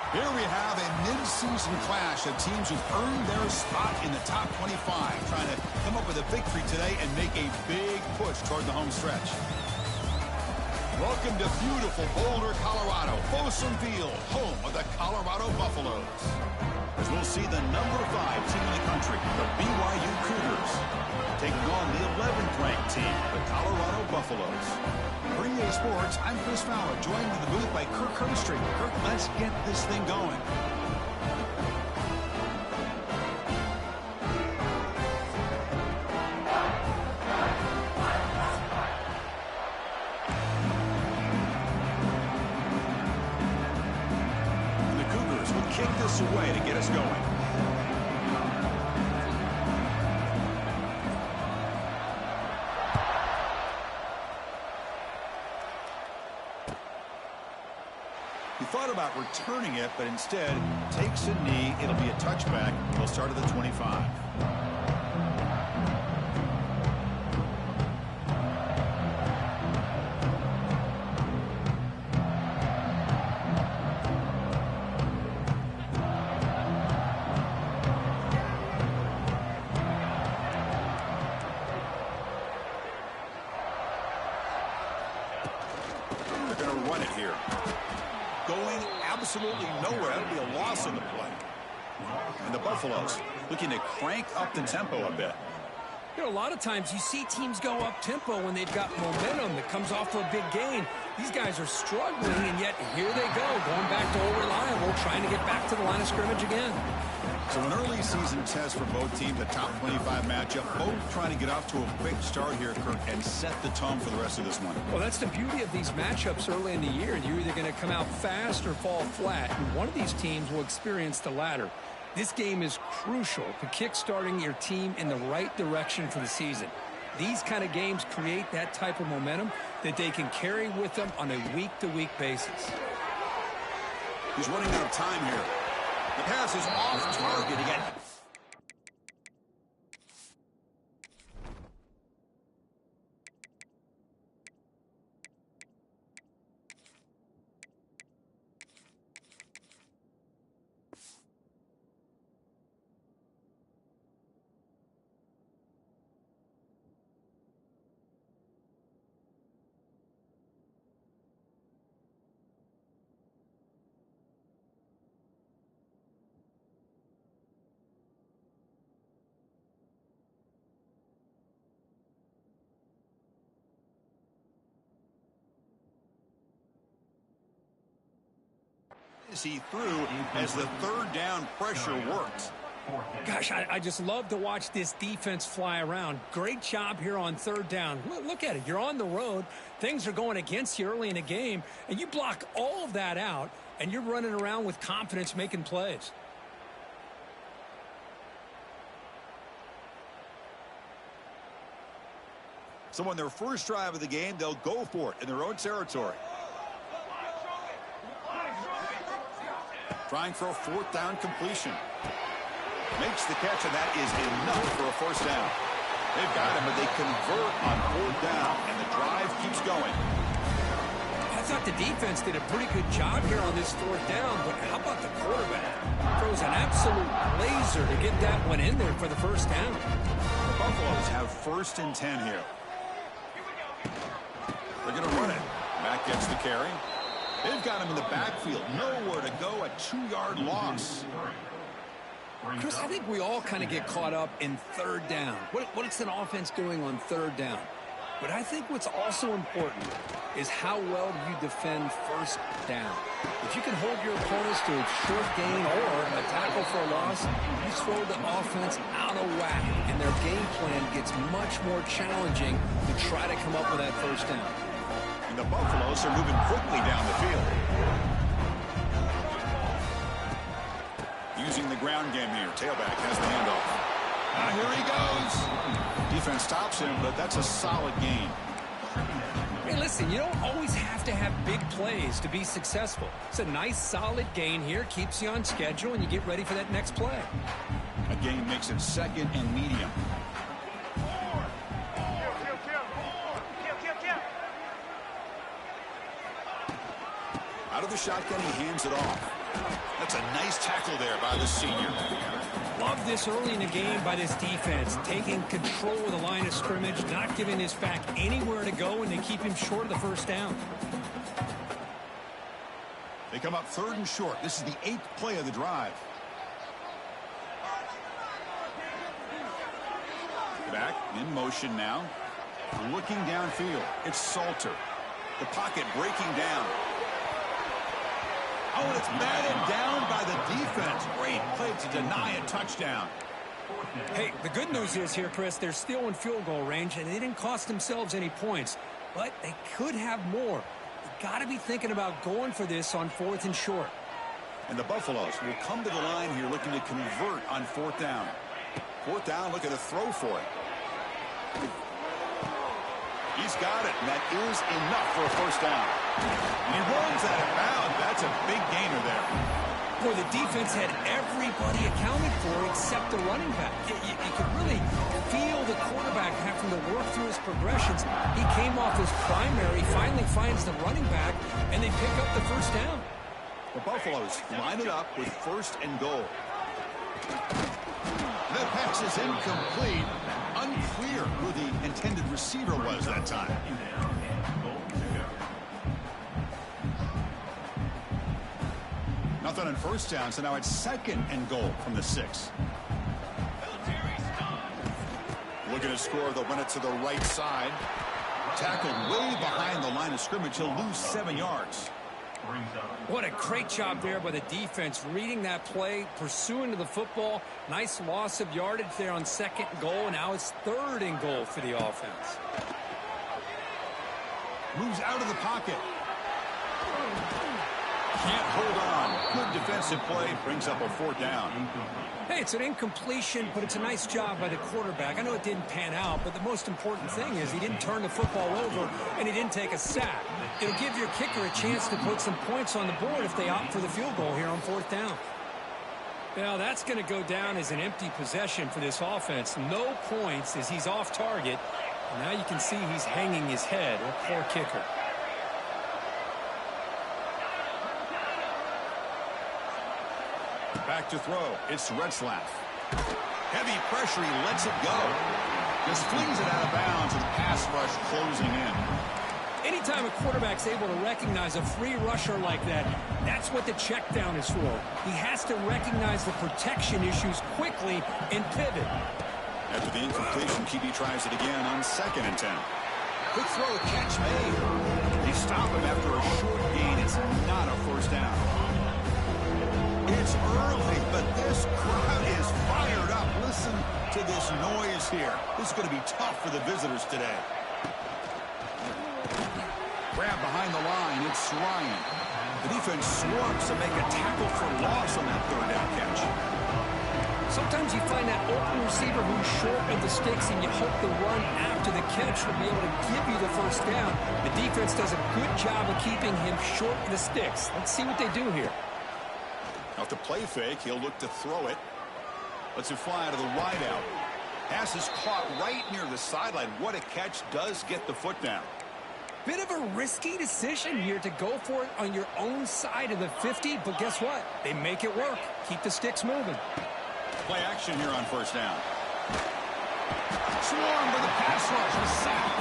Here we have a mid-season clash of teams who've earned their spot in the top 25, trying to come up with a victory today and make a big push toward the home stretch. Welcome to beautiful Boulder, Colorado, Folsom Field, home of the Colorado Buffaloes. As we'll see the number 5 team in the country, the BYU Cougars, taking on the 11th ranked team, the Colorado Buffaloes. For EA Sports, I'm Chris Fowler, joined in the booth by Kirk Herbstreit. Kirk, let's get this thing going. And the Cougars will kick this away to get us going. He thought about returning it, but instead takes a knee. It'll be a touchback. He'll start at the 25. They're going to run it here. Going absolutely nowhere. That'll be a loss on the play. And the Buffaloes looking to crank up the tempo a bit. You know, a lot of times you see teams go up tempo when they've got momentum that comes off for a big gain. These guys are struggling, and yet here they go, going back to old reliable, trying to get back to the line of scrimmage again. So an early season test for both teams, a top 25 matchup, both trying to get off to a quick start here, Kirk, and set the tone for the rest of this one. Well, that's the beauty of these matchups early in the year. You're either going to come out fast or fall flat, and one of these teams will experience the latter. This game is crucial to kick-starting your team in the right direction for the season. These kind of games create that type of momentum that they can carry with them on a week-to-week basis. He's running out of time here. The pass is off target again. He threw as the third down pressure worked. Gosh, I just love to watch this defense fly around. Great job here on third down. Look at it. You're on the road. Things are going against you early in the game, and you block all of that out, and you're running around with confidence making plays. So on their first drive of the game, they'll go for it in their own territory. Trying for a fourth down completion. Makes the catch, and that is enough for a first down. They've got him, but they convert on fourth down, and the drive keeps going. I thought the defense did a pretty good job here on this fourth down, but how about the quarterback? Throws an absolute laser to get that one in there for the first down. The Buffaloes have first and 10 here. They're going to run it. Matt gets the carry. They've got him in the backfield. Nowhere to go. A 2-yard loss. Chris, I think we all kind of get caught up in third down. What is an offense doing on third down? But I think what's also important is how well you defend first down. If you can hold your opponents to a short gain or a tackle for a loss, you throw the offense out of whack, and their game plan gets much more challenging to try to come up with that first down. And the Buffaloes are moving quickly down the field. Using the ground game here. Tailback has the handoff. Here he goes. Defense stops him, but that's a solid gain. Hey, listen, you don't always have to have big plays to be successful. It's a nice, solid gain here. Keeps you on schedule, and you get ready for that next play. A gain makes it second and medium. Out of the shotgun, he hands it off. That's a nice tackle there by the senior. Love this early in the game by this defense, taking control of the line of scrimmage, not giving his back anywhere to go, and they keep him short of the first down. They come up 3rd and short. This is the 8th play of the drive. Back in motion now. Looking downfield. It's Salter. The pocket breaking down. Oh, and it's batted down by the defense. Great play to deny a touchdown. Hey, the good news is here, Chris, they're still in field goal range, and they didn't cost themselves any points. But they could have more. You got to be thinking about going for this on 4th and short. And the Buffaloes will come to the line here looking to convert on 4th down. 4th down, look at a throw for it. He's got it, and that is enough for a first down. And he runs out of bounds. That's a big gainer there. Boy, the defense had everybody accounted for except the running back. You could really feel the quarterback having to work through his progressions. He came off his primary, finally finds the running back, and they pick up the first down. The Buffaloes line it up with 1st and goal. The pass is incomplete. Unclear who the intended receiver was that time. Nothing on first down, so now it's 2nd and goal from the 6. Looking to score, they'll run it to the right side. Tackled way behind the line of scrimmage. He'll lose 7 yards. What a great job there by the defense, reading that play, pursuing to the football. Nice loss of yardage there on 2nd and goal, and now it's 3rd and goal for the offense. Moves out of the pocket. Can't hold on. Good defensive play. Brings up a 4th down. Hey, it's an incompletion, but it's a nice job by the quarterback. I know it didn't pan out, but the most important thing is he didn't turn the football over, and he didn't take a sack. It'll give your kicker a chance to put some points on the board if they opt for the field goal here on 4th down. Now, that's going to go down as an empty possession for this offense. No points as he's off target. And now you can see he's hanging his head. A poor kicker. Back to throw. It's Retzlaff. Heavy pressure. He lets it go. Just flings it out of bounds and pass rush closing in. Anytime a quarterback's able to recognize a free rusher like that, that's what the check down is for. He has to recognize the protection issues quickly and pivot. After the incompletion, QB tries it again on 2nd and 10. Quick throw, catch made. They stop him after a short gain. It's not a first down. It's early, but this crowd is fired up. Listen to this noise here. This is going to be tough for the visitors today. Grab behind the line. It's Ryan. The defense swarms to make a tackle for loss on that 3rd down catch. Sometimes you find that open receiver who's short of the sticks, and you hope the run after the catch will be able to give you the first down. The defense does a good job of keeping him short of the sticks. Let's see what they do here. Off the play fake, he'll look to throw it. Lets it fly out of the wideout. Pass is caught right near the sideline. What a catch. Does get the foot down. Bit of a risky decision here to go for it on your own side of the 50, but guess what? They make it work. Keep the sticks moving. Play action here on first down. Swarm with a pass rush. A sack.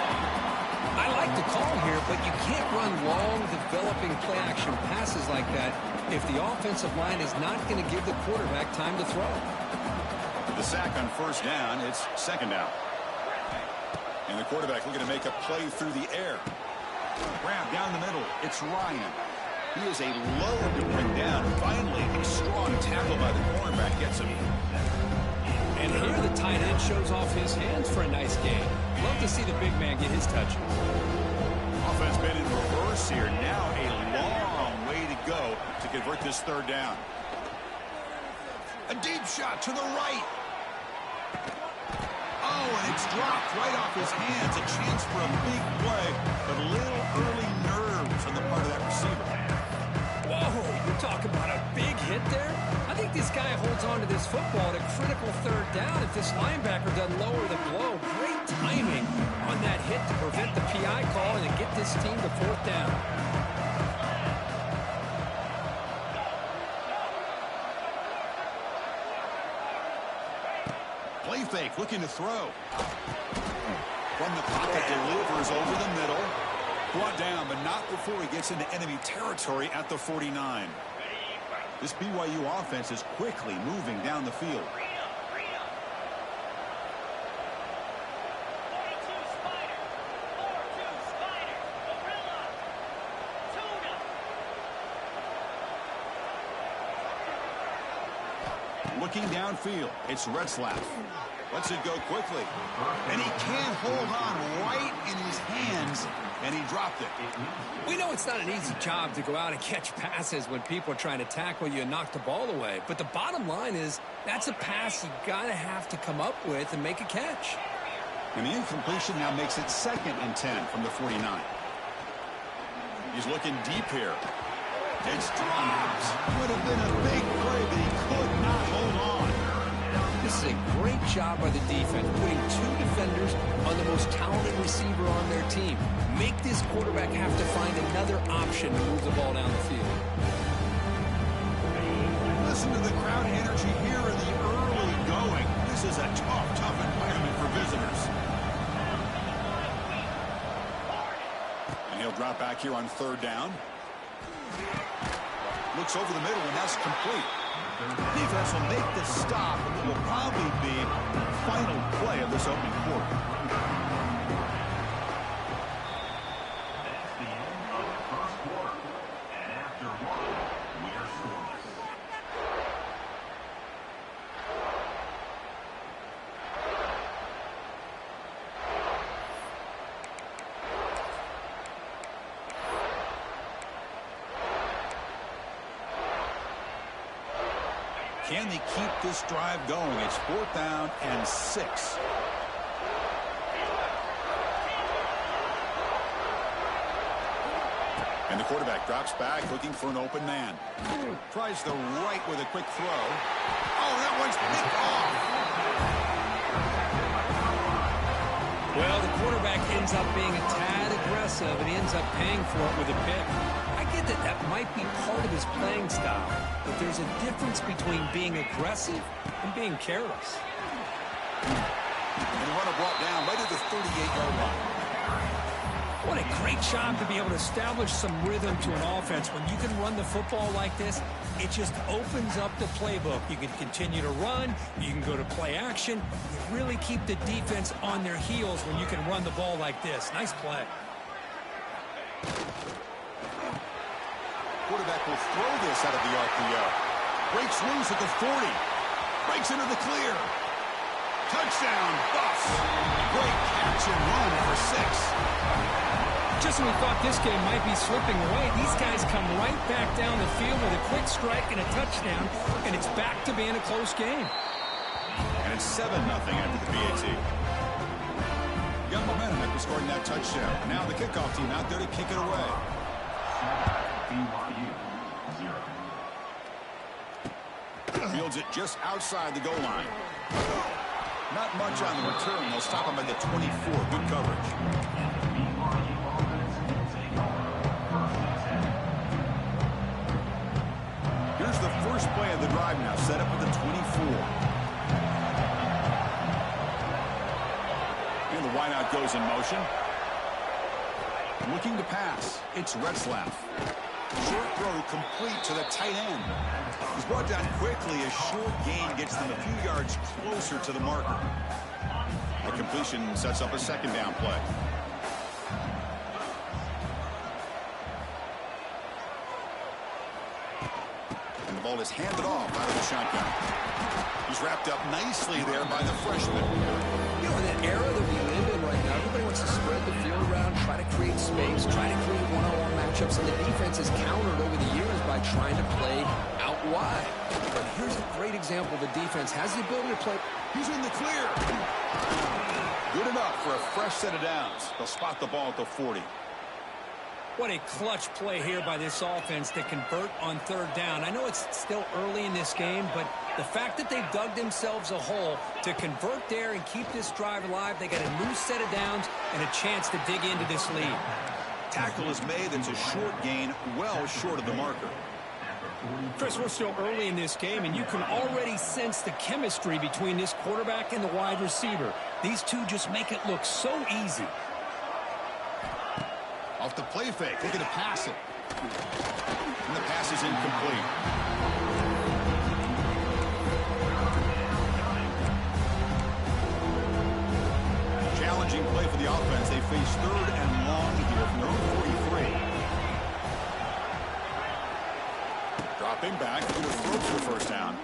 I like the call here, but you can't run long, developing play-action passes like that if the offensive line is not going to give the quarterback time to throw. The sack on first down. It's 2nd down. And the quarterback looking to make a play through the air. Grab down the middle. It's Ryan. He is a load to bring down. Finally, a strong tackle by the cornerback gets him. And here the tight end shows off his hands for a nice game. Love to see the big man get his touches. Offense been in reverse here. Now a long way to go to convert this 3rd down. A deep shot to the right. Oh, and it's dropped right off his hands. A chance for a big play, but a little early nerves on the part of that receiver. Whoa, you're talking about a big hit there? I think this guy holds on to this football at a critical 3rd down if this linebacker doesn't lower the blow. Great timing on that hit to prevent the PI call and to get this team to 4th down. Play fake, looking to throw. From the pocket, delivers over the middle. Brought down, but not before he gets into enemy territory at the 49. This BYU offense is quickly moving down the field. Looking downfield, it's Retzlaff. Lets it go quickly. And he can't hold on right in his hands, and he dropped it. We know it's not an easy job to go out and catch passes when people are trying to tackle you and knock the ball away. But the bottom line is that's a pass you got to have to come up with and make a catch. And the incompletion now makes it 2nd and 10 from the 49. He's looking deep here. It's dropped. Would have been a big play, but he could not hold on. This is a great job by the defense, putting 2 defenders on the most talented receiver on their team. Make this quarterback have to find another option to move the ball down the field. Listen to the crowd energy here in the early going. This is a tough environment for visitors. And he'll drop back here on 3rd down. Looks over the middle, and that's complete. Defense will make the stop, and it will probably be the final play of this opening quarter. That's the end of the first quarter. And after one, we are scoreless. Can they keep this drive going? It's 4th down and 6. And the quarterback drops back looking for an open man. Tries the right with a quick throw. Oh, that one's picked off. Well, the quarterback ends up being a tad aggressive, and he ends up paying for it with a pick. I get that might be part of his playing style, but there's a difference between being aggressive and being careless. And the runner brought down right at the 38-yard line. What a great job to be able to establish some rhythm to an offense. When you can run the football like this, it just opens up the playbook. You can continue to run. You can go to play action. You really keep the defense on their heels when you can run the ball like this. Nice play. Quarterback will throw this out of the RPO. Breaks loose at the 40. Breaks into the clear. Touchdown, Buffs. Great catch and run for 6. Just when we thought this game might be slipping away, these guys come right back down the field with a quick strike and a touchdown, and it's back to being a close game. And it's 7-0 after the BAT. Got momentum after scoring that touchdown. Now the kickoff team out there to kick it away. BYU 0. Fields it just outside the goal line. Not much on the return. They'll stop him at the 24. Good coverage. Here's the first play of the drive now. Set up at the 24. And the wideout goes in motion. Looking to pass. It's Retzlaff. Short throw complete to the tight end. He's brought down quickly. A short gain gets them a few yards closer to the marker. A completion sets up a 2nd down play. And the ball is handed off out of the shotgun. He's wrapped up nicely there by the freshman. You know, in that era that we live in right now, everybody wants to spread the field around, try to create space, try to create one-on-one matchups, and the defense has countered over the years by trying to play out wide. But here's a great example. The defense has the ability to play. He's in the clear. Good enough for a fresh set of downs. They'll spot the ball at the 40. What a clutch play here by this offense to convert on 3rd down. I know it's still early in this game, but the fact that they've dug themselves a hole to convert there and keep this drive alive, they got a new set of downs and a chance to dig into this lead. Tackle is made. That's a short gain, well short of the marker. Chris, we're still early in this game, and you can already sense the chemistry between this quarterback and the wide receiver. These two just make it look so easy. Off the play fake, looking to pass it. And the pass is incomplete. Challenging play for the offense. They face 3rd and long here from their own 43. Dropping back, going to throw for the first down.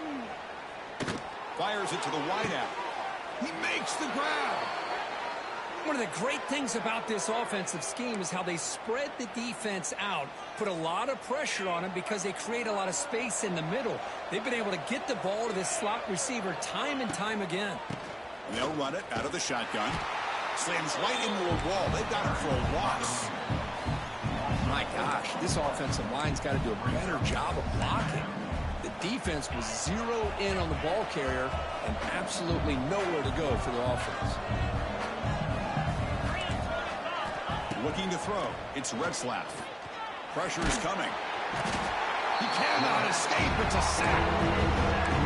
Fires it to the wideout. He makes the grab. One of the great things about this offensive scheme is how they spread the defense out, put a lot of pressure on them because they create a lot of space in the middle. They've been able to get the ball to this slot receiver time and time again. And they'll run it out of the shotgun. Slams right into a wall. They've got him for a loss. My gosh, this offensive line's got to do a better job of blocking. The defense was zeroed in on the ball carrier and absolutely nowhere to go for the offense. Looking to throw. It's Retzlaff. Pressure is coming. He cannot escape. It's a sack.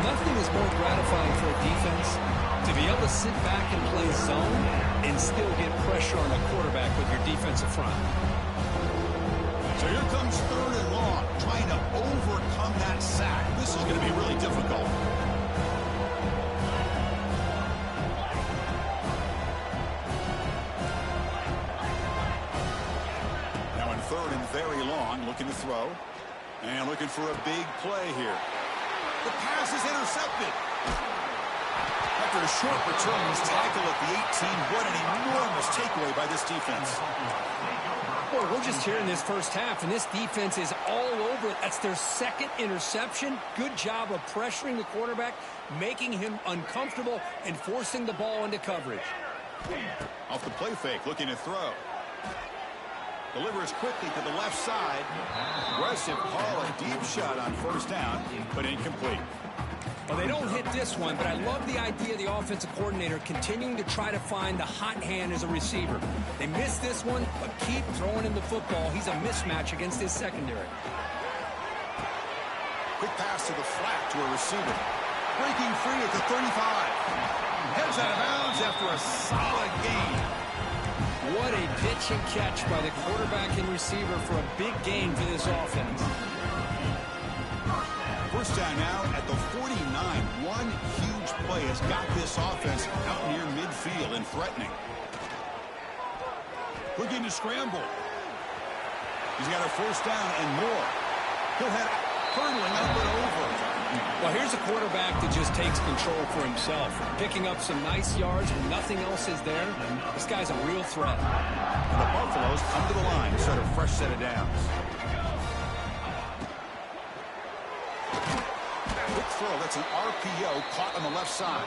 Nothing is more gratifying for a defense to be able to sit back and play zone and still get pressure on a quarterback with your defensive front. So here comes 3rd and long, trying to overcome that sack. This is going to be really difficult. Now in 3rd and very long, looking to throw. And looking for a big play here. The pass is intercepted. After a short return, he's tackled at the 18. What an enormous takeaway by this defense. Boy, we're just here in this first half, and this defense is all over it. That's their 2nd interception. Good job of pressuring the quarterback, making him uncomfortable, and forcing the ball into coverage. Off the play fake, looking to throw. Delivers quickly to the left side. Aggressive call, a deep shot on 1st down, but incomplete. Well, they don't hit this one, but I love the idea of the offensive coordinator continuing to try to find the hot hand as a receiver. They missed this one, but keep throwing him the football. He's a mismatch against his secondary. Quick pass to the flat to a receiver. Breaking free at the 35. Heads out of bounds after a solid gain. What a pitch and catch by the quarterback and receiver for a big gain for this offense. First down now at the 49. One huge play has got this offense out near midfield and threatening. Looking to scramble. He's got a 1st down and more. He'll head hurtling up and over. Well, here's a quarterback that just takes control for himself, picking up some nice yards when nothing else is there. This guy's a real threat. And the Buffaloes come to the line to start a fresh set of downs. Quick throw, that's an RPO caught on the left side.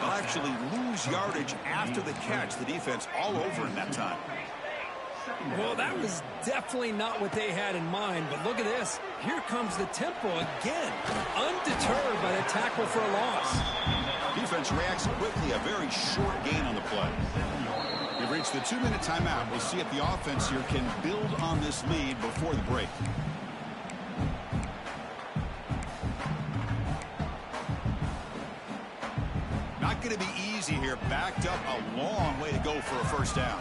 They'll actually lose yardage after the catch. The defense all over in that time. Well, that was definitely not what they had in mind, but look at this. Here comes the tempo again, undeterred by the tackle for a loss. Defense reacts quickly, a very short gain on the play. We've reached the 2-minute timeout. We'll see if the offense here can build on this lead before the break. Not going to be easy here. Backed up a long way to go for a 1st down.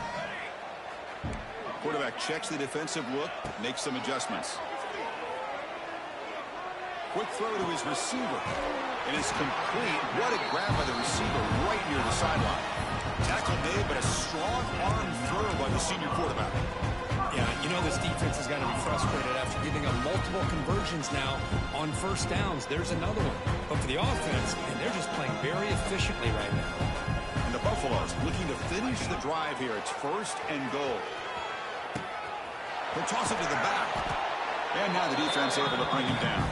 Quarterback checks the defensive look, makes some adjustments. Quick throw to his receiver. And it's complete. What a grab by the receiver right near the sideline. Tackle made, but a strong arm throw by the senior quarterback. Yeah, you know this defense has got to be frustrated after giving up multiple conversions now on 1st downs. There's another one. But for the offense, and they're just playing very efficiently right now. And the Buffaloes looking to finish the drive here. It's 1st and goal. He'll toss it to the back. And now the defense able to bring him down.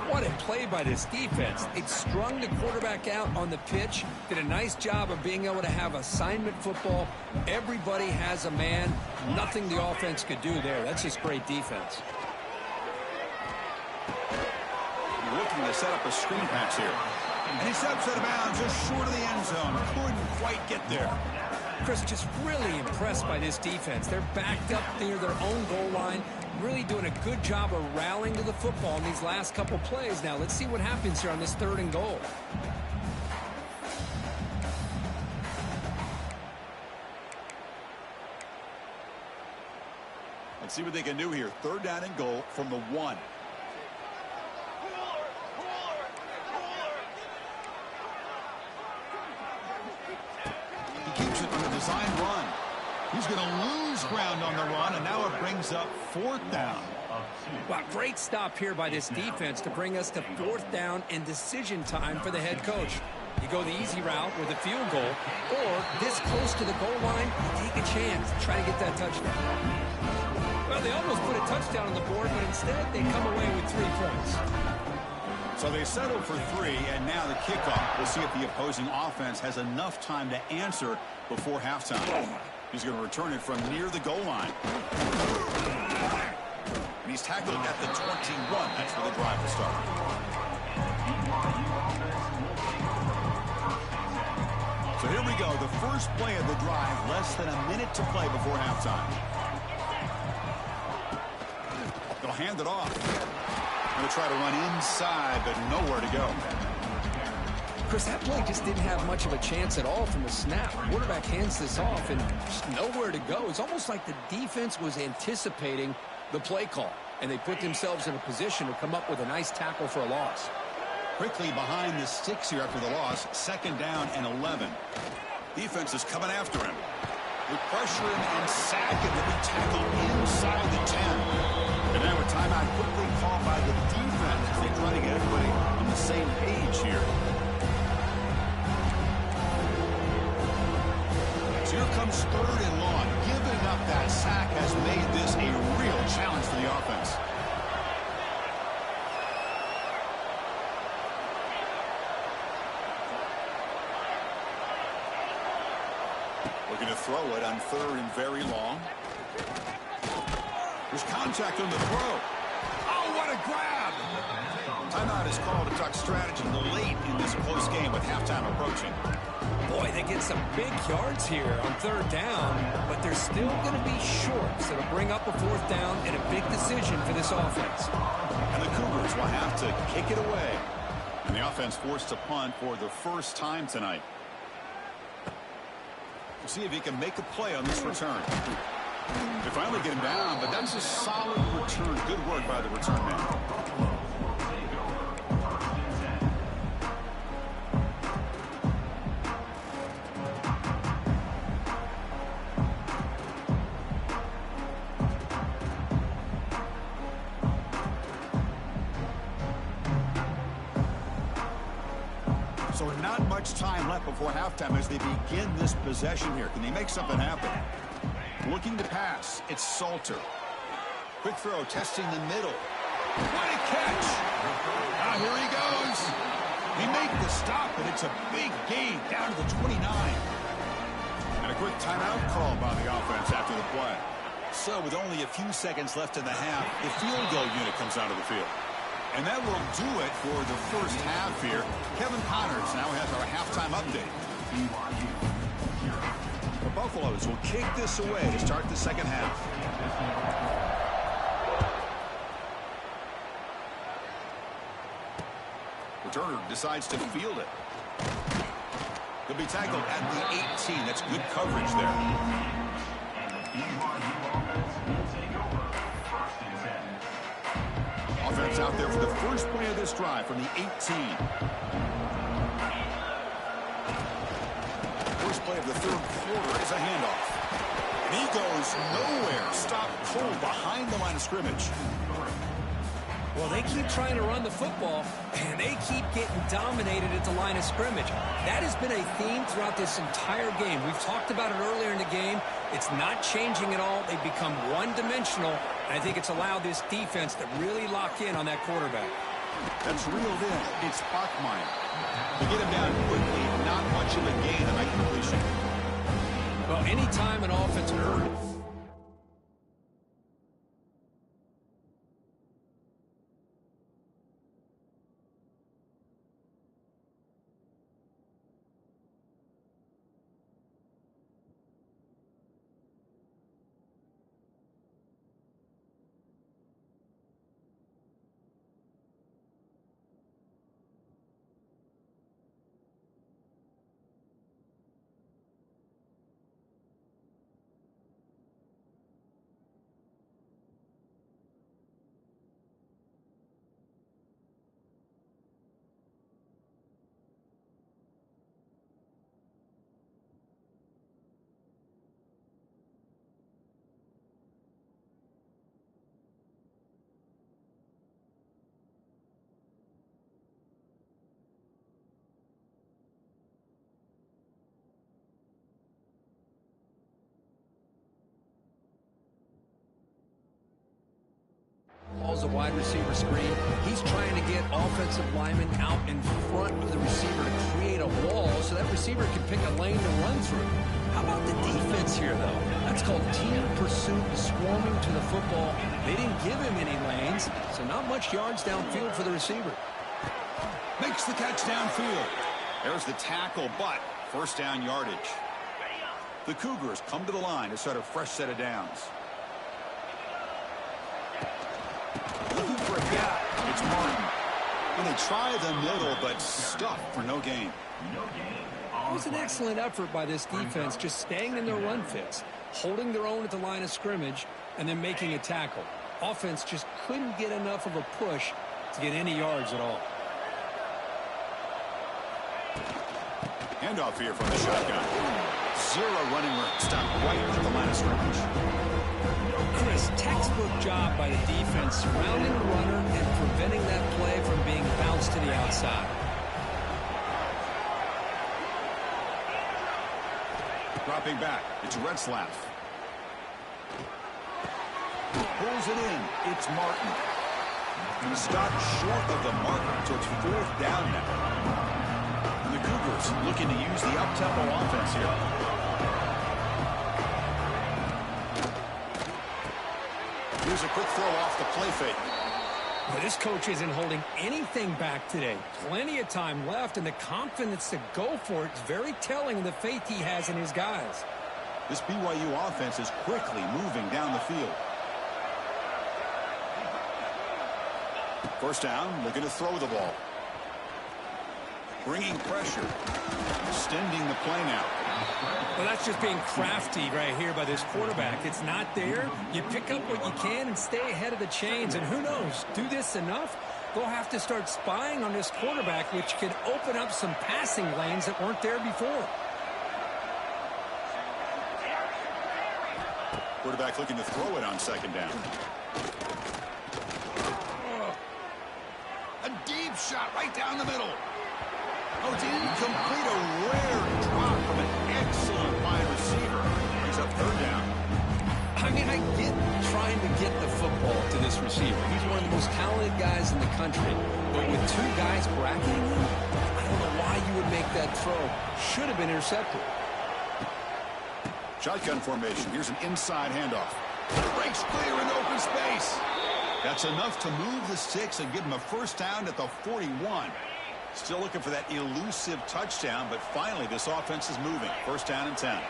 What a play by this defense. It strung the quarterback out on the pitch. Did a nice job of being able to have assignment football. Everybody has a man. Nothing the offense could do there. That's just great defense. Looking to set up a screen pass here. And he steps out of bounds just short of the end zone. Couldn't quite get there. Chris, just really impressed by this defense. They're backed up near their own goal line. really doing a good job of rallying to the football in these last couple plays. Now, let's see what happens here on this 3rd and goal. Let's see what they can do here. 3rd down and goal from the 1. He keeps it on the design run. He's going to lose ground on the run, and now it brings up 4th down. Wow, great stop here by this defense to bring us to 4th down and decision time for the head coach. You go the easy route with a field goal, or this close to the goal line, you take a chance to try to get that touchdown. Well, they almost put a touchdown on the board, but instead they come away with 3 points. So they settled for 3, and now the kickoff. We'll see if the opposing offense has enough time to answer before halftime. He's going to return it from near the goal line. And he's tackled at the 21. That's where the drive will start. So here we go. The first play of the drive, less than a minute to play before halftime. They'll hand it off. Going to try to run inside, but nowhere to go. Chris, that play just didn't have much of a chance at all from the snap. Quarterback hands this off and just nowhere to go. It's almost like the defense was anticipating the play call, and they put themselves in a position to come up with a nice tackle for a loss. Quickly behind the sticks here after the loss. 2nd down and 11. Defense is coming after him. We pressure him and sack him to be tackled inside the 10. And now a timeout quickly called by the defense as they try to get everybody on the same page here. So here comes 3rd and long. Giving up that sack has made this a real challenge for the offense. Looking to throw it on 3rd and very long. There's contact on the throw. Oh, what a grab! Timeout is called to talk strategy late in this close game with halftime approaching. Boy, they get some big yards here on 3rd down, but they're still going to be short, so to bring up a 4th down and a big decision for this offense. And the Cougars will have to kick it away. And the offense forced to punt for the first time tonight. We'll see if he can make a play on this return. They finally get him down, but that's a solid return. Good work by the return man. So not much time left before halftime as they begin this possession here. Can they make something happen? Looking to pass. It's Salter. Quick throw, testing the middle. What a catch! Now here he goes. He made the stop, but it's a big gain down to the 29. And a quick timeout call by the offense after the play. So with only a few seconds left in the half, the field goal unit comes out of the field. And that will do it for the first half here. Kevin Connors now has our halftime update. The Buffaloes will kick this away to start the second half. Returner decides to field it. He'll be tackled at the 18. That's good coverage there. Offense out there for the first play of this drive from the 18. First play of the 3rd quarter is a handoff. And he goes nowhere. Stopped cold behind the line of scrimmage. Well, they keep trying to run the football, and they keep getting dominated at the line of scrimmage. That has been a theme throughout this entire game. We've talked about it earlier in the game. It's not changing at all. They've become one-dimensional, and I think it's allowed this defense to really lock in on that quarterback. That's reeled in. It's Bachmeyer. To get him down quickly, not much of a gain on that completion. Well, anytime an offense wide receiver screen. He's trying to get offensive linemen out in front of the receiver to create a wall so that receiver can pick a lane to run through. How about the defense here, though? That's called team pursuit, swarming to the football. They didn't give him any lanes, so not much yards downfield for the receiver. Makes the catch downfield. There's the tackle, but first down yardage. The Cougars come to the line to start a fresh set of downs. Looking for a gap. It's Martin. And they try the middle, but stuffed for no gain. It was an excellent effort by this defense, just staying in their run fits, holding their own at the line of scrimmage, and then making a tackle. Offense just couldn't get enough of a push to get any yards at all. Handoff here from the shotgun. Zero running room. Stop right at the line of scrimmage. Chris, textbook job by the defense surrounding the runner and preventing that play from being bounced to the outside. Dropping back. It's Retzlaff. Pulls it in. It's Martin. And stopped short of the marker, so it's fourth down now. And the Cougars looking to use the up-tempo offense here. Here's a quick throw off the play fake. Well, this coach isn't holding anything back today. Plenty of time left, and the confidence to go for it is very telling of the faith he has in his guys. This BYU offense is quickly moving down the field. First down, looking to throw the ball. Bringing pressure. Extending the play now. Well, that's just being crafty right here by this quarterback. It's not there. You pick up what you can and stay ahead of the chains. And who knows, do this enough, they'll have to start spying on this quarterback, which could open up some passing lanes that weren't there before. Quarterback looking to throw it on second down. A deep shot right down the middle. Oh, it's incomplete. A rare drop from an excellent wide receiver. Brings up third down. I mean, I get trying to get the football to this receiver. He's one of the most talented guys in the country. But with two guys bracketing him, I don't know why you would make that throw. Should have been intercepted. Shotgun formation. Here's an inside handoff. Breaks clear in open space. That's enough to move the sticks and give him a first down at the 41. Still looking for that elusive touchdown, but finally this offense is moving. First down and 10.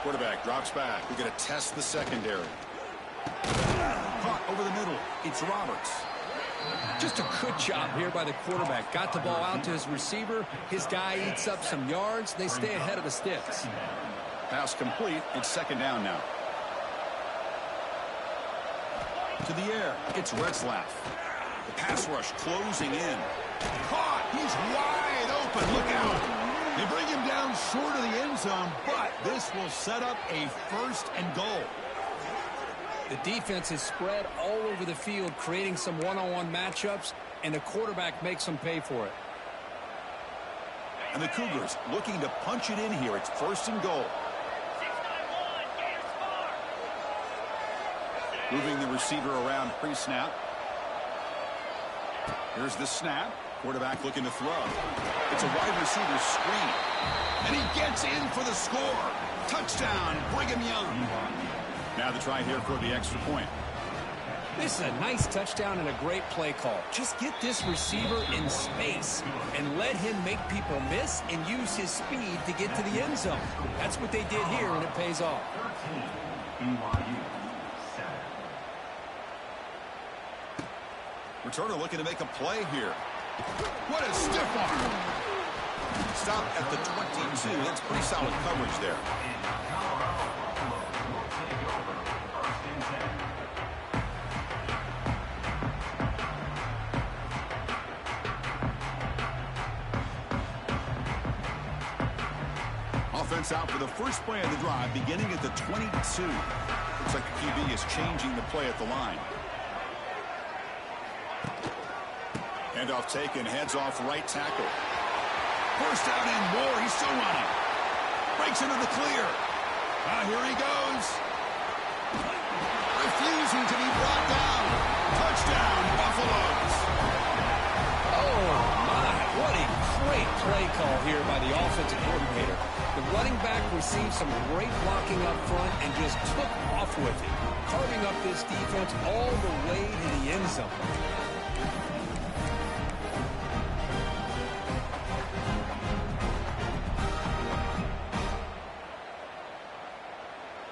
Quarterback drops back. We're going to test the secondary. Caught over the middle. It's Roberts. Just a good job here by the quarterback. Got the ball out to his receiver. His guy eats up some yards. They stay ahead of the sticks. Pass complete. It's second down now. To the air. It's Retzlaff. The pass rush closing in. Caught. He's wide open. Look out. They bring him down short of the end zone, but this will set up a first and goal. The defense is spread all over the field, creating some one-on-one matchups, and the quarterback makes them pay for it. And the Cougars looking to punch it in here. It's first and goal. Moving the receiver around pre-snap. Here's the snap. Quarterback looking to throw. It's a wide receiver screen. And he gets in for the score. Touchdown, Brigham Young. Now the try here for the extra point. This is a nice touchdown and a great play call. Just get this receiver in space and let him make people miss and use his speed to get to the end zone. That's what they did here, and it pays off. Returner looking to make a play here. What a stiff arm. Stop at the 22. That's pretty solid coverage there. Offense out for the first play of the drive, beginning at the 22. Looks like the QB is changing the play at the line. Handoff taken, heads off right tackle. First down and more. He's still running. Breaks into the clear. Here he goes. Refusing to be brought down. Touchdown, Buffaloes. Oh, my. What a great play call here by the offensive coordinator. The running back received some great blocking up front and just took off with it, carving up this defense all the way to the end zone.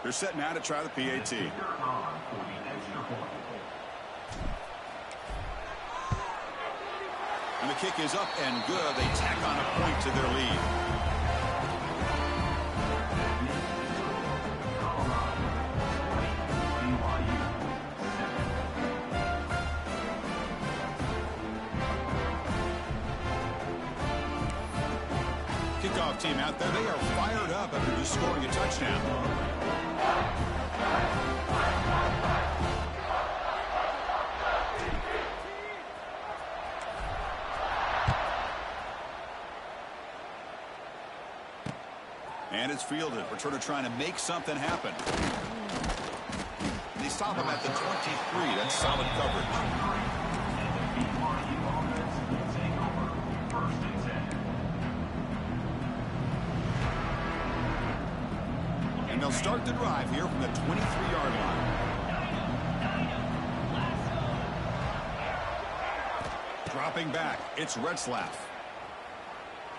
They're set now to try the PAT. And the kick is up and good. They tack on a point to their lead. Kickoff team out there. They are fired up after just scoring a touchdown. And it's fielded. Returner trying to make something happen. They stop him at the 23. That's solid coverage. And they'll start the drive here from the 23-yard line. Dropping back, it's Retzlaff.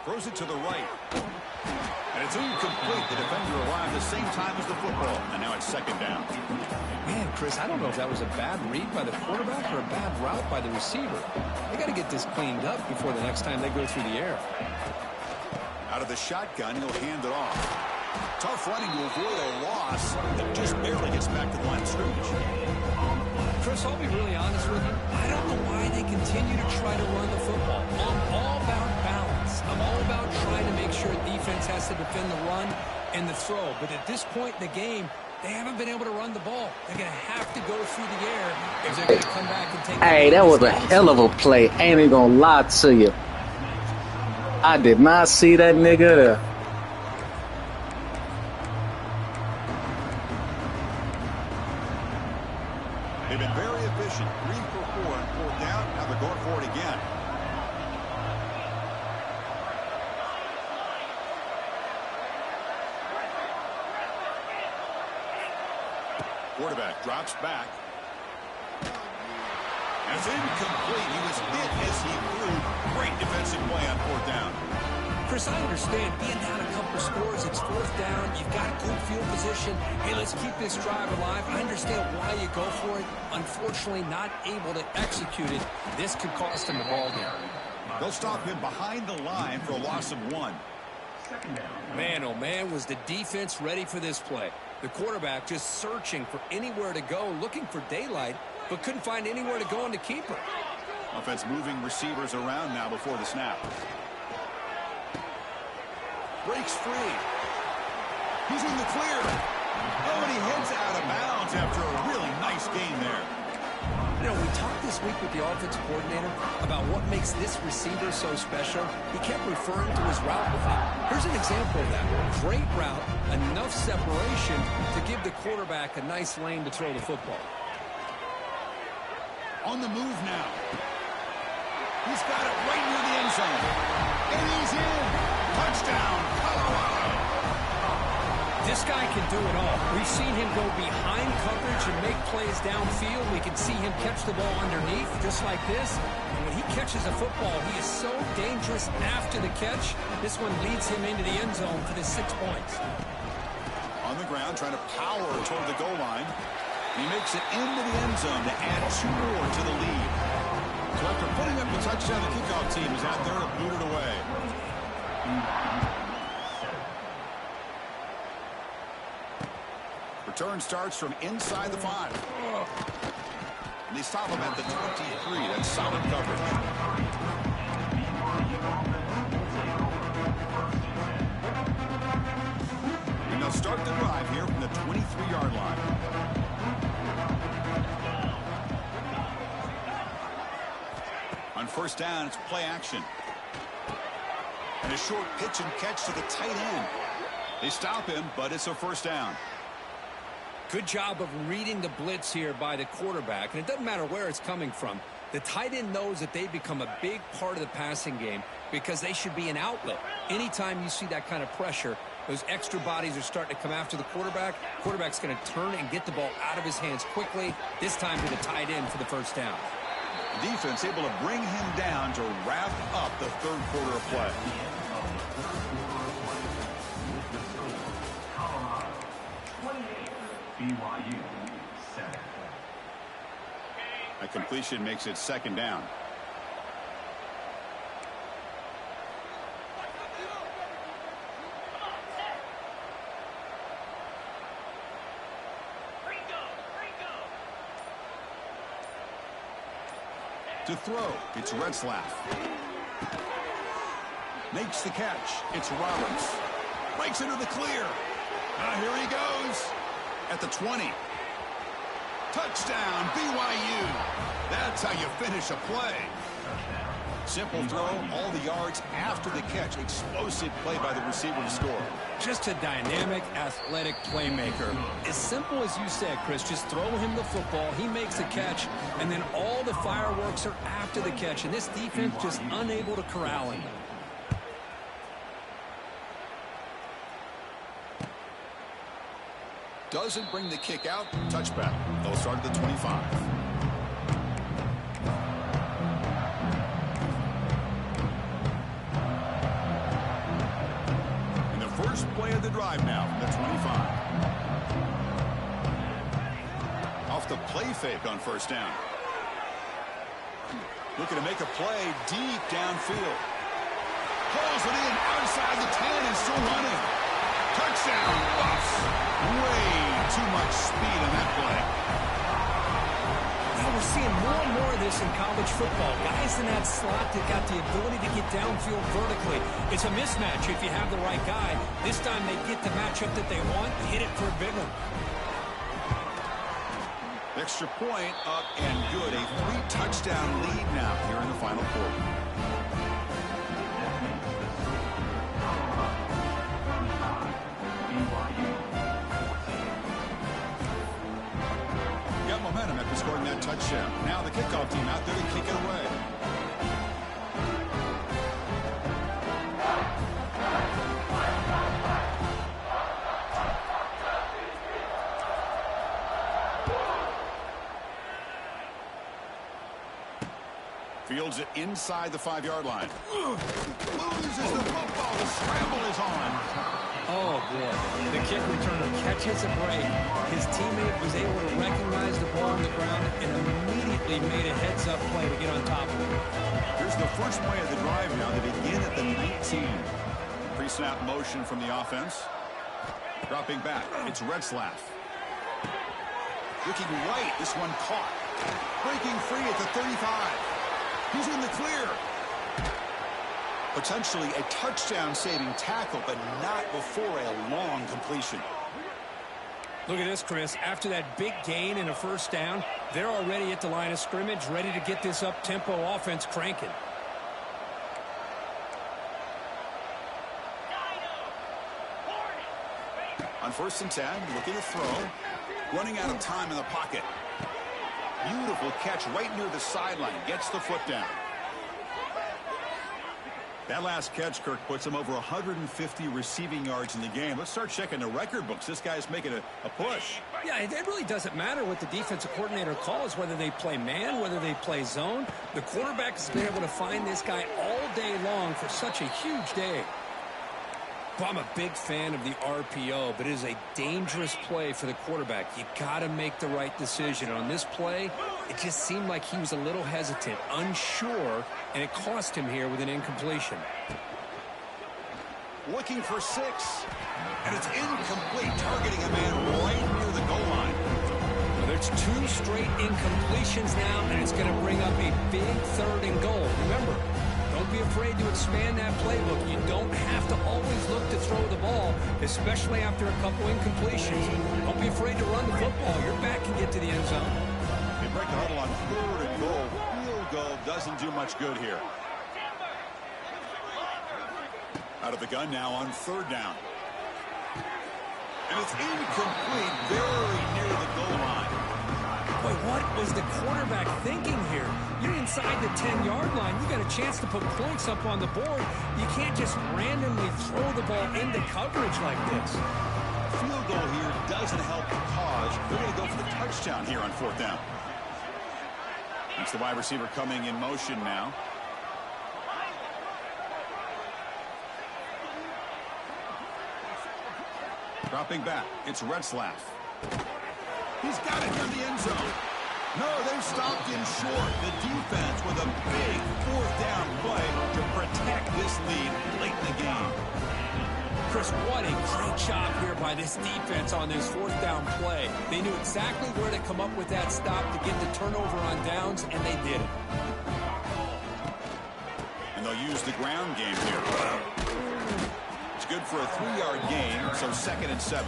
Throws it to the right. And it's incomplete. The defender arrived the same time as the football. And now it's second down. Man, Chris, I don't know if that was a bad read by the quarterback or a bad route by the receiver. They got to get this cleaned up before the next time they go through the air. Out of the shotgun, he'll hand it off. Tough running to avoid a loss that just barely gets back to the line of scrimmage. Chris, I'll be really honest with you. I don't know why they continue to try to run the football. I'm all about balance. I'm all about trying to make sure defense has to defend the run and the throw. But at this point in the game, they haven't been able to run the ball. They're going to have to go through the air if they're going to come back and take. Hey, that was a hell of a play. Ain't even gonna lie to you. I did not see that nigga there. They've been very efficient. 3 for 4 on 4th down. Now they're going for it again. Quarterback drops back. And it's incomplete. He was hit as he threw. Great defensive play on 4th down. Chris, I understand being down a couple scores, it's 4th down, you've got a good field position. Hey, let's keep this drive alive. I understand why you go for it. Unfortunately, not able to execute it. This could cost him the ball game. They'll stop him behind the line for a loss of 1. Man, oh man, was the defense ready for this play. The quarterback just searching for anywhere to go, looking for daylight, but couldn't find anywhere to go on the keeper. Offense moving receivers around now before the snap. Breaks free. He's in the clear. Oh, and he heads out of bounds after a really nice gain there. You know, we talked this week with the offensive coordinator about what makes this receiver so special. He kept referring to his route with him. Here's an example of that. Great route, enough separation to give the quarterback a nice lane to throw the football. On the move now. He's got it right near the end zone. And he's in. Touchdown, Colorado. This guy can do it all. We've seen him go behind coverage and make plays downfield. We can see him catch the ball underneath just like this. And when he catches a football, he is so dangerous after the catch. This one leads him into the end zone for the 6 points. On the ground, trying to power toward the goal line. He makes it into the end zone to add 2 more to the lead. So after putting up the touchdown, the kickoff team is out there to boot it away. Return starts from inside the 5. And they stop him at the 23. That's solid coverage. And they'll start the drive here from the 23-yard line. On 1st down, it's play action. And a short pitch and catch to the tight end. They stop him, but it's a first down. Good job of reading the blitz here by the quarterback. And it doesn't matter where it's coming from. The tight end knows that they become a big part of the passing game because they should be an outlet. Anytime you see that kind of pressure, those extra bodies are starting to come after the quarterback. Quarterback's going to turn and get the ball out of his hands quickly, this time to the tight end for the first down. Defense able to bring him down to wrap up the third quarter of play. A completion makes it second down. To throw, it's Retzlaff. Makes the catch. It's Roberts. Breaks into the clear. Here he goes. At the 20. Touchdown, BYU. That's how you finish a play. Simple throw, all the yards after the catch. Explosive play by the receiver to score. Just a dynamic, athletic playmaker. As simple as you said, Chris, just throw him the football, he makes the catch, and then all the fireworks are after the catch, and this defense just unable to corral him. Doesn't bring the kick out. Touchback. They'll start at the 25. And the first play of the drive now from the 25. Off the play fake on first down. Looking to make a play deep downfield. Pulls it in outside the 10 and still running. Touchdown, Buffs. Way too much speed on that play. Now we're seeing more and more of this in college football. Guys in that slot that got the ability to get downfield vertically. It's a mismatch if you have the right guy. This time they get the matchup that they want, hit it for a big one. Extra point up and good. A 3-touchdown lead now here in the final quarter. Momentum after scoring that touchdown. Now the kickoff team out there to kick it away. Fields it inside the 5-yard line. Loses the football. The scramble is on. Oh, boy. The kick returner catches a break. His teammate was able to recognize the ball on the ground and immediately made a heads-up play to get on top of it. Here's the first play of the drive now. They begin at the 19. Pre-snap motion from the offense. Dropping back. It's Retzlaff. Looking right. This one caught. Breaking free at the 35. He's in the clear. Potentially a touchdown-saving tackle, but not before a long completion. Look at this, Chris. After that big gain and a first down, they're already at the line of scrimmage, ready to get this up-tempo offense cranking. On 1st and 10, looking to throw. Running out of time in the pocket. Beautiful catch right near the sideline. Gets the foot down. That last catch, Kirk, puts him over 150 receiving yards in the game. Let's start checking the record books. This guy's making a push. Yeah, it really doesn't matter what the defensive coordinator calls, whether they play man, whether they play zone. The quarterback has been able to find this guy all day long for such a huge day. Well, I'm a big fan of the RPO, but it is a dangerous play for the quarterback. You got to make the right decision. On this play, it just seemed like he was a little hesitant, unsure, and it cost him here with an incompletion. Looking for 6, and it's incomplete, targeting a man right near the goal line. Well, there's 2 straight incompletions now, and it's going to bring up a big 3rd and goal. Remember, don't be afraid to expand that playbook. You don't have to always look to throw the ball, especially after a couple incompletions. Don't be afraid to run the football. Your back can get to the end zone. They break the huddle on 3rd and goal. Field goal doesn't do much good here. Out of the gun now on third down. And it's incomplete, very near the goal line. Boy, what was the quarterback thinking here? You're inside the 10-yard line. You got a chance to put points up on the board. You can't just randomly throw the ball into coverage like this. Field goal here doesn't help the cause. They're going to go for the touchdown here on fourth down. It's the wide receiver coming in motion now. Dropping back, it's Retzlaff. He's got it near the end zone. No, they stopped him short. The defense with a big fourth down play to protect this lead late in the game. Chris, what a great job here by this defense on this fourth down play. They knew exactly where to come up with that stop to get the turnover on downs, and they did it. And they'll use the ground game here. It's good for a 3-yard gain, so 2nd and 7.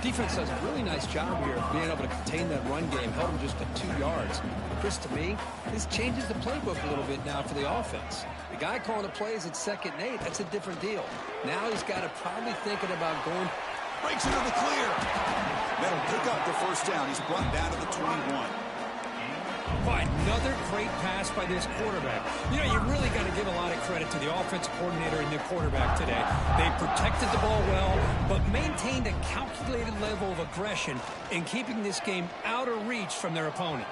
Defense does a really nice job here of being able to contain that run game, held them just at 2 yards. Chris, to me, this changes the playbook a little bit now for the offense. The guy calling the plays at 2nd and 8, that's a different deal. Now he's got to probably thinking about going. Breaks into the clear. That'll pick up the first down. He's brought down to the 21. Boy, another great pass by this quarterback. You know, you really got to give a lot of credit to the offensive coordinator and the quarterback today. They protected the ball well, but maintained a calculated level of aggression in keeping this game out of reach from their opponent.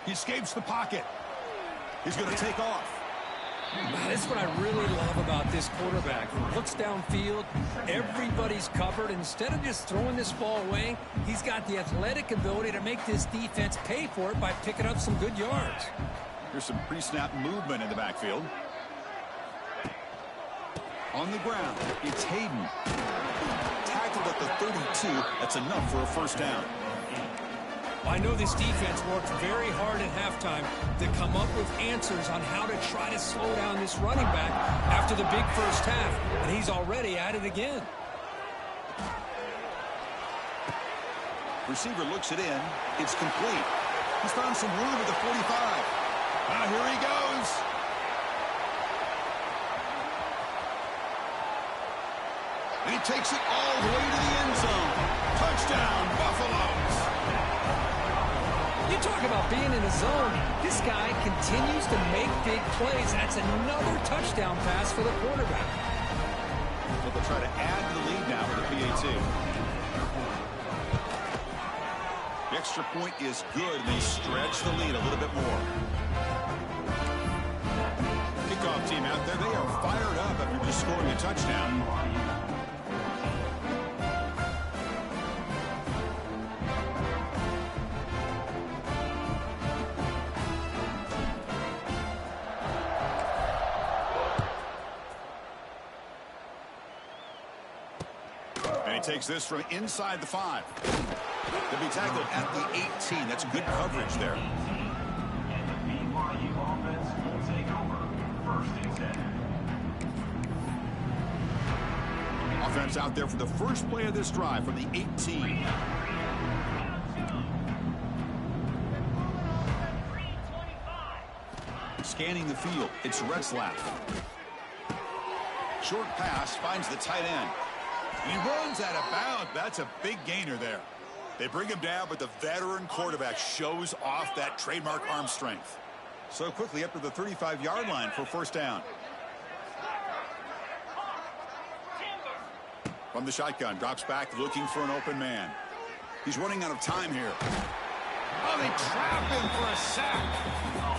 He escapes the pocket. He's going to take off. That's what I really love about this quarterback. Looks downfield, everybody's covered. Instead of just throwing this ball away, he's got the athletic ability to make this defense pay for it by picking up some good yards. Here's some pre-snap movement in the backfield. On the ground, it's Hayden. Tackled at the 32. That's enough for a first down. I know this defense worked very hard at halftime to come up with answers on how to try to slow down this running back after the big first half, and he's already at it again. Receiver looks it in. It's complete. He's found some room at the 45. Now here he goes. And he takes it all the way to the end zone. Touchdown, Buffaloes. You talk about being in a zone. This guy continues to make big plays. That's another touchdown pass for the quarterback. So they'll try to add to the lead now with the PAT. The extra point is good, and they stretch the lead a little bit more. Kickoff team out there, they are fired up after just scoring a touchdown. Takes this from inside the 5. They'll be tackled at the 18. That's good coverage there. Offense out there for the first play of this drive from the 18. Scanning the field, it's Retzlaff. Short pass finds the tight end. He runs out of bounds. That's a big gainer there. They bring him down, but the veteran quarterback shows off that trademark arm strength. So quickly up to the 35-yard line for first down. From the shotgun, drops back, looking for an open man. He's running out of time here. Oh, they trap him for a sack.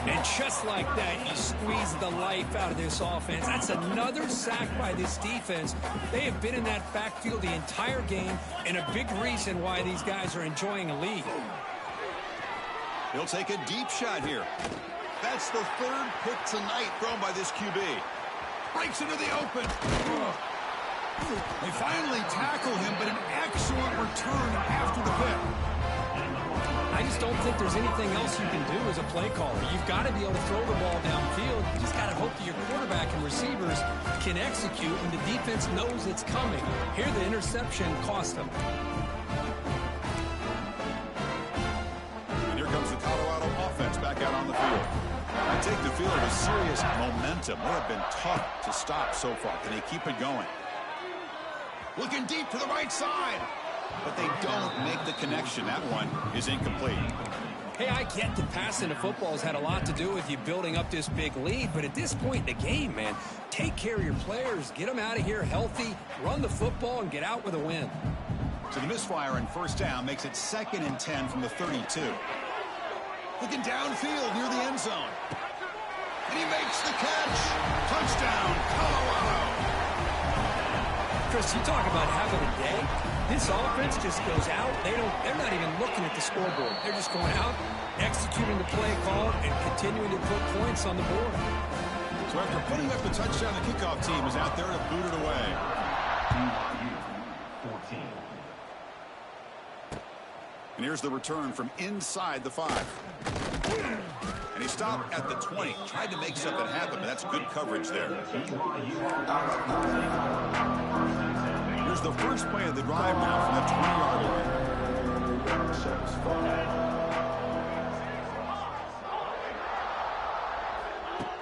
And just like that, you squeeze the life out of this offense. That's another sack by this defense. They have been in that backfield the entire game, and a big reason why these guys are enjoying a lead. He'll take a deep shot here. That's the 3rd pick tonight thrown by this QB. Breaks into the open. They finally tackle him, but an excellent return after the pick. I just don't think there's anything else you can do as a play caller. You've got to be able to throw the ball downfield. You just got to hope that your quarterback and receivers can execute when the defense knows it's coming. Here, the interception cost them. And here comes the Colorado offense back out on the field. A take the field with serious momentum. They have been tough to stop so far. Can they keep it going? Looking deep to the right side. But they don't make the connection. That one is incomplete. Hey, I get that passing the football has had a lot to do with you building up this big lead, but at this point in the game, man, take care of your players, get them out of here healthy, run the football, and get out with a win. So the misfire in first down makes it 2nd and 10 from the 32. Looking downfield near the end zone. And he makes the catch. Touchdown, Colorado. Chris, you talk about having a day. This offense just goes out. They're not even looking at the scoreboard. They're just going out, executing the play call, and continuing to put points on the board. So after putting up the touchdown, the kickoff team is out there to boot it away. 14. And here's the return from inside the 5. And he stopped at the 20. Tried to make something happen, but that's good coverage there. Here's the first play of the drive now from the 20-yard line.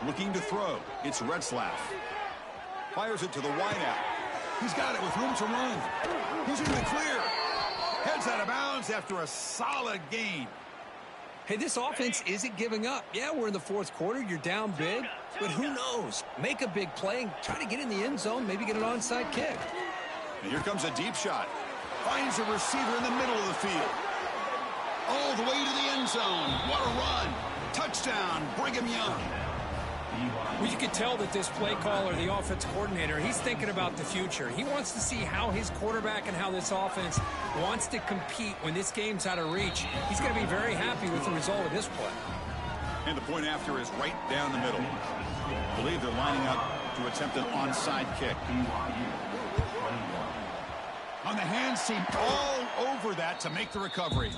Looking to throw. It's Retzlaff. Fires it to the wideout. He's got it with room to run. He's in the clear. Heads out of bounds after a solid gain. Hey, this offense isn't giving up. Yeah, we're in the 4th quarter. You're down big. But who knows? Make a big play and try to get in the end zone, maybe get an onside kick. And here comes a deep shot. Finds a receiver in the middle of the field. All the way to the end zone. What a run. Touchdown, Brigham Young. Well, you can tell that this play caller, the offense coordinator, he's thinking about the future. He wants to see how his quarterback and how this offense wants to compete when this game's out of reach. He's going to be very happy with the result of this play. And the point after is right down the middle. I believe they're lining up to attempt an onside kick. On the hands team, all over that to make the recovery.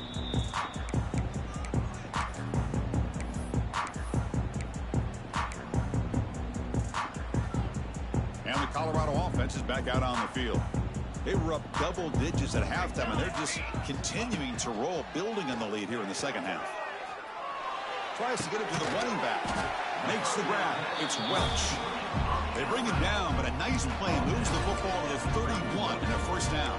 And the Colorado offense is back out on the field. They were up double digits at halftime, and they're just continuing to roll, building on the lead here in the second half. Tries to get it to the running back. Makes the grab. It's Welch. They bring him down, but a nice play moves the football to the 31 and a first down.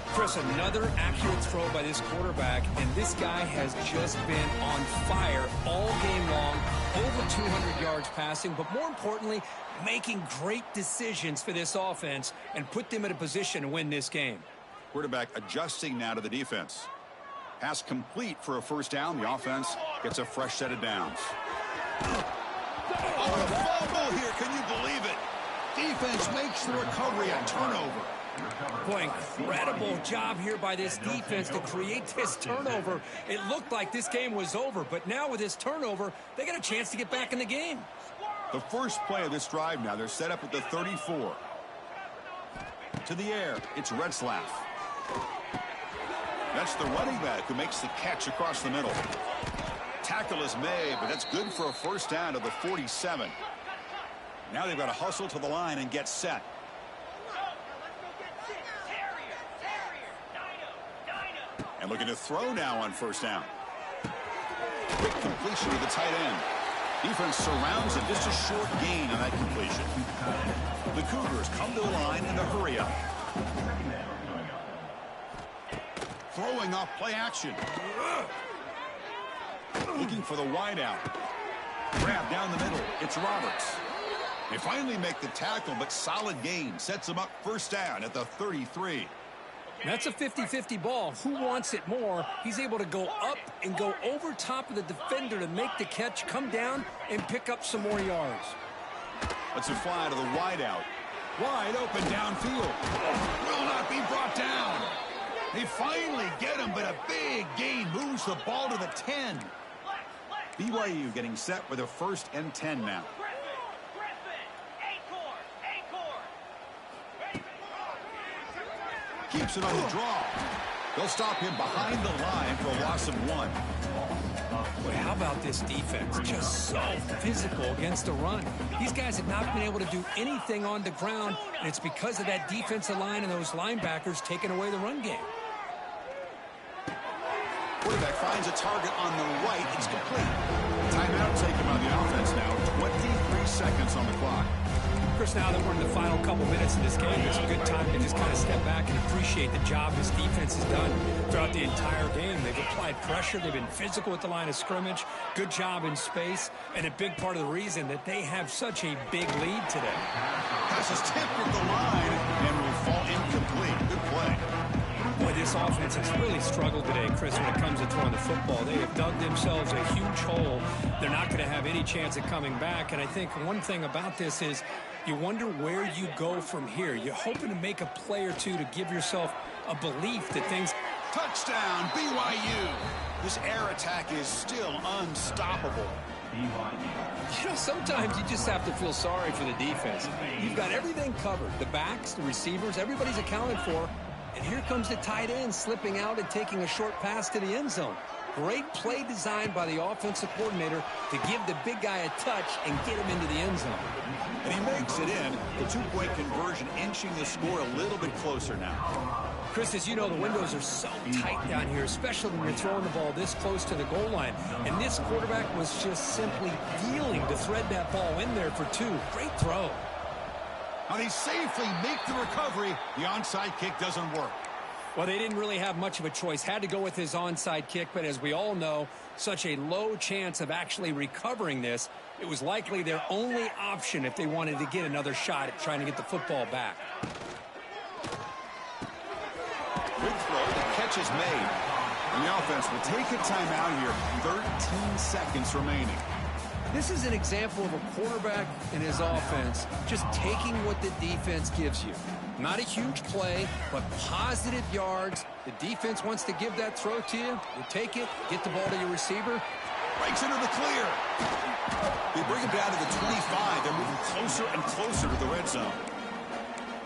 Chris, another accurate throw by this quarterback, and this guy has just been on fire all game long. Over 200 yards passing, but more importantly, making great decisions for this offense and put them in a position to win this game. Quarterback adjusting now to the defense. Pass complete for a first down. The offense gets a fresh set of downs. Oh, a fumble here. Can you believe it? Defense makes the recovery, a turnover. Boy, incredible job here by this defense to create this turnover. It looked like this game was over, but now with this turnover, they got a chance to get back in the game. The first play of this drive now, they're set up at the 34. To the air, it's Retzlaff. That's the running back who makes the catch across the middle. Tackle is made, but that's good for a first down to the 47. Now they've got to hustle to the line and get set. And looking to throw now on first down. Quick completion to the tight end. Defense surrounds him. Just a short gain on that completion. The Cougars come to the line in a hurry up. Throwing off play action. Looking for the wideout. Grab down the middle. It's Roberts. They finally make the tackle, but solid gain. Sets them up first down at the 33. That's a 50-50 ball. Who wants it more? He's able to go up and go over top of the defender to make the catch, come down, and pick up some more yards. Let's it fly to the wideout. Wide open downfield. Will not be brought down. They finally get him, but a big gain moves the ball to the 10. BYU getting set with a 1st and 10 now. Keeps it on the draw. They'll stop him behind the line for a loss of 1. But how about this defense? Just so physical against the run. These guys have not been able to do anything on the ground, and it's because of that defensive line and those linebackers taking away the run game. Quarterback finds a target on the right. It's complete. Timeout taken by the offense now. 23 seconds on the clock. Chris, now that we're in the final couple minutes of this game, it's a good time to just kind of step back and appreciate the job this defense has done throughout the entire game. They've applied pressure. They've been physical at the line of scrimmage. Good job in space. And a big part of the reason that they have such a big lead today. Pass is tipped at the line and will fall incomplete. Good play. Boy, this offense has really struggled today, Chris, when it comes to throwing the football. They have dug themselves a huge hole. They're not going to have any chance of coming back. And I think one thing about this is you wonder where you go from here. You're hoping to make a play or two to give yourself a belief that things... Touchdown, BYU. This air attack is still unstoppable. You know, sometimes you just have to feel sorry for the defense. You've got everything covered. The backs, the receivers, everybody's accounted for. And here comes the tight end slipping out and taking a short pass to the end zone. Great play designed by the offensive coordinator to give the big guy a touch and get him into the end zone. And he makes it in. The two-point conversion inching the score a little bit closer now. Chris, as you know, the windows are so tight down here, especially when you're throwing the ball this close to the goal line. And this quarterback was just simply dealing to thread that ball in there for two. Great throw. Now they safely make the recovery. The onside kick doesn't work. Well, they didn't really have much of a choice. Had to go with his onside kick, but as we all know, such a low chance of actually recovering this. It was likely their only option if they wanted to get another shot at trying to get the football back. Good throw. The catch is made. And the offense will take a timeout here. 13 seconds remaining. This is an example of a quarterback and his offense just taking what the defense gives you. Not a huge play, but positive yards. The defense wants to give that throw to you. You take it, get the ball to your receiver. Breaks into the clear. They bring him down to the 25. They're moving closer and closer to the red zone.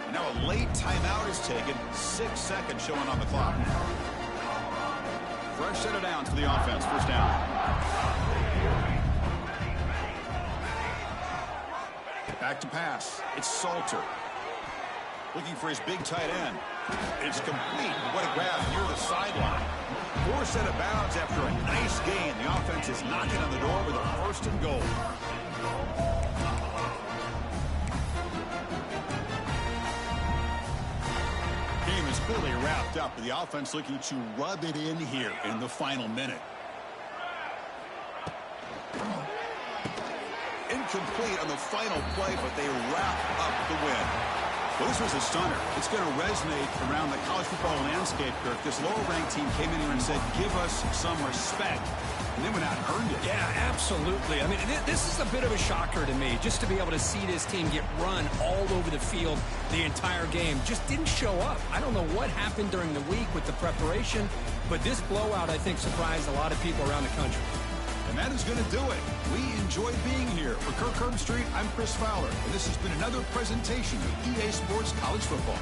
And now a late timeout is taken. 6 seconds showing on the clock. Fresh set of downs for the offense. First down. Back to pass. It's Salter. Looking for his big tight end. It's complete. What a grab near the sideline. 4 set of bounds after a nice gain. The offense is knocking on the door with a first and goal. Game is clearly wrapped up, with the offense looking to rub it in here in the final minute. Incomplete on the final play, but they wrap up the win. Well, this was a stunner. It's going to resonate around the college football landscape, Kirk. This lower-ranked team came in here and said, give us some respect. And they went out and earned it. Yeah, absolutely. I mean, this is a bit of a shocker to me, just to be able to see this team get run all over the field the entire game. Just didn't show up. I don't know what happened during the week with the preparation, but this blowout, I think, surprised a lot of people around the country. And that is going to do it. We enjoyed being here. For Kirk Herbstreit, I'm Chris Fowler, and this has been another presentation of EA Sports College Football.